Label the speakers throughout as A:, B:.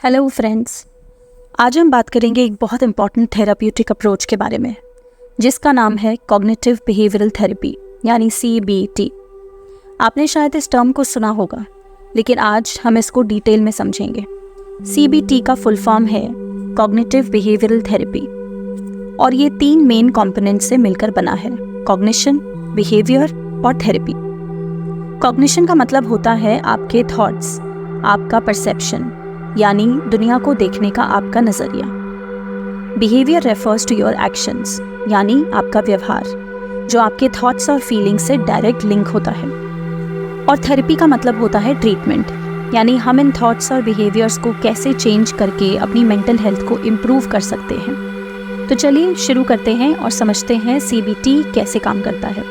A: Hello friends, आज हम बात करेंगे एक बहुत इंपॉर्टेंट थेराप्यूटिक अप्रोच के बारे में जिसका नाम है कॉग्निटिव बिहेवियरल थेरेपी यानी CBT। आपने शायद इस टर्म को सुना होगा, लेकिन आज हम इसको डिटेल में समझेंगे। CBT का फुल फॉर्म है कॉग्निटिव बिहेवियरल थेरेपी और ये 3 मेन कंपोनेंट से मिलकर बना है: कॉग्निशन, बिहेवियर और थेरेपी। कॉग्निशन का मतलब होता है आपके थॉट्स, आपका परसेप्शन यानी दुनिया को देखने का आपका नज़रिया। Behaviour refers to your actions यानी आपका व्यवहार, जो आपके थॉट्स और फीलिंग्स से डायरेक्ट लिंक होता है। और थेरेपी का मतलब होता है ट्रीटमेंट, यानी हम इन थॉट्स और बिहेवियर्स को कैसे चेंज करके अपनी मेंटल हेल्थ को इम्प्रूव कर सकते हैं। तो चलिए शुरू करते हैं और समझते हैं CBT कैसे काम करता है।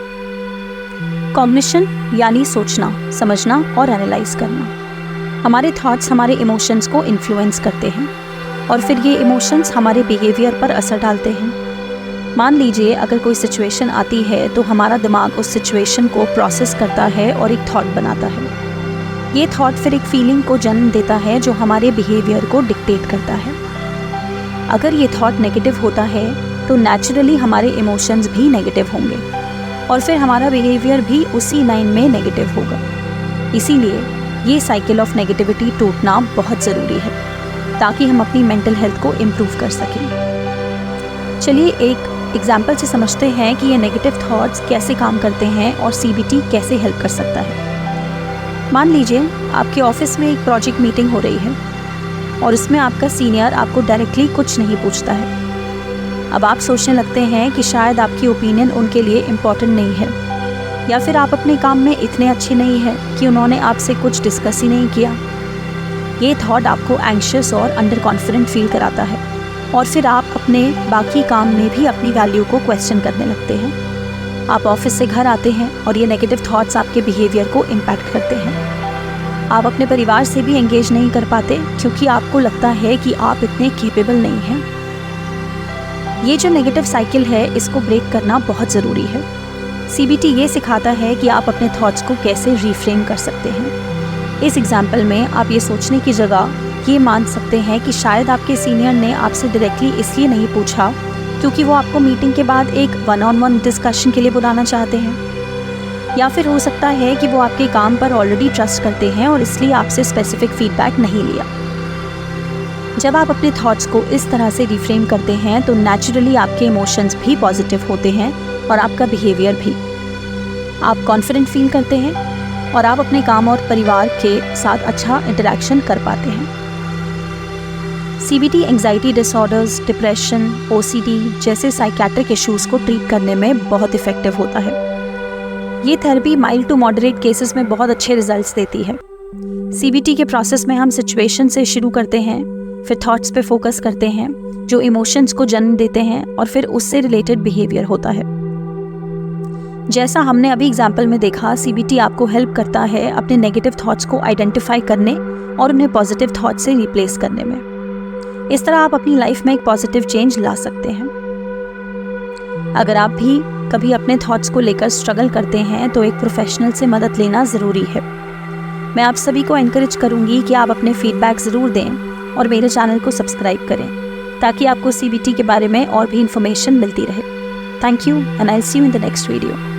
A: कॉग्निशन यानी सोचना, समझना और एनालाइज करना। हमारे थॉट्स हमारे इमोशंस को इन्फ्लुएंस करते हैं और फिर ये इमोशंस हमारे बिहेवियर पर असर डालते हैं। मान लीजिए अगर कोई सिचुएशन आती है तो हमारा दिमाग उस सिचुएशन को प्रोसेस करता है और एक थॉट बनाता है। ये थॉट फिर एक फीलिंग को जन्म देता है जो हमारे बिहेवियर को डिक्टेट करता है। अगर ये थॉट नेगेटिव होता है तो नेचुरली हमारे इमोशंस भी नेगेटिव होंगे और फिर हमारा बिहेवियर भी उसी लाइन में नेगेटिव होगा। इसीलिए ये साइकिल ऑफ नेगेटिविटी टूटना बहुत ज़रूरी है ताकि हम अपनी मेंटल हेल्थ को इम्प्रूव कर सकें। चलिए एक एग्जाम्पल से समझते हैं कि ये नेगेटिव थॉट्स कैसे काम करते हैं और CBT कैसे हेल्प कर सकता है। मान लीजिए आपके ऑफिस में एक प्रोजेक्ट मीटिंग हो रही है और इसमें आपका सीनियर आपको डायरेक्टली कुछ नहीं पूछता है। अब आप सोचने लगते हैं कि शायद आपकी ओपिनियन उनके लिए इम्पॉर्टेंट नहीं है, या फिर आप अपने काम में इतने अच्छे नहीं हैं कि उन्होंने आपसे कुछ डिस्कस ही नहीं किया। ये थॉट आपको एंग्शियस और अंडर कॉन्फिडेंट फील कराता है और फिर आप अपने बाकी काम में भी अपनी वैल्यू को क्वेश्चन करने लगते हैं। आप ऑफिस से घर आते हैं और ये नेगेटिव थॉट्स आपके बिहेवियर को इम्पैक्ट करते हैं। आप अपने परिवार से भी एंगेज नहीं कर पाते क्योंकि आपको लगता है कि आप इतने कैपेबल नहीं हैं। ये जो नेगेटिव साइकिल है, इसको ब्रेक करना बहुत ज़रूरी है। CBT ये सिखाता है कि आप अपने थॉट्स को कैसे रीफ्रेम कर सकते हैं। इस एग्जाम्पल में आप ये सोचने की जगह ये मान सकते हैं कि शायद आपके सीनियर ने आपसे डायरेक्टली इसलिए नहीं पूछा क्योंकि वो आपको मीटिंग के बाद एक 1-on-1 डिस्कशन के लिए बुलाना चाहते हैं, या फिर हो सकता है कि वो आपके काम पर ऑलरेडी ट्रस्ट करते हैं और इसलिए आपसे स्पेसिफिक फीडबैक नहीं लिया। जब आप अपने थॉट्स को इस तरह से रिफ्रेम करते हैं तो नेचुरली आपके इमोशंस भी पॉजिटिव होते हैं और आपका बिहेवियर भी। आप कॉन्फिडेंट फील करते हैं और आप अपने काम और परिवार के साथ अच्छा इंटरेक्शन कर पाते हैं। CBT anxiety disorders, depression, OCD जैसे साइकेट्रिक इश्यूज़ को ट्रीट करने में बहुत इफ़ेक्टिव होता है। ये therapy mild to moderate cases में बहुत अच्छे रिजल्ट्स देती है। CBT के प्रोसेस में हम सिचुएशन से शुरू करते हैं, फिर थॉट्स पे फोकस करते हैं जो इमोशंस को जन्म देते हैं और फिर उससे रिलेटेड बिहेवियर होता है। जैसा हमने अभी एग्जाम्पल में देखा, CBT आपको हेल्प करता है अपने नेगेटिव थॉट्स को आइडेंटिफाई करने और उन्हें पॉजिटिव थॉट से रिप्लेस करने में। इस तरह आप अपनी लाइफ में एक पॉजिटिव चेंज ला सकते हैं। अगर आप भी कभी अपने थॉट्स को लेकर स्ट्रगल करते हैं तो एक प्रोफेशनल से मदद लेना ज़रूरी है। मैं आप सभी को एनकरेज करूँगी कि आप अपने फीडबैक ज़रूर दें और मेरे चैनल को सब्सक्राइब करें ताकि आपको CBT के बारे में और भी इन्फॉर्मेशन मिलती रहे। Thank you and I will see you in the next video.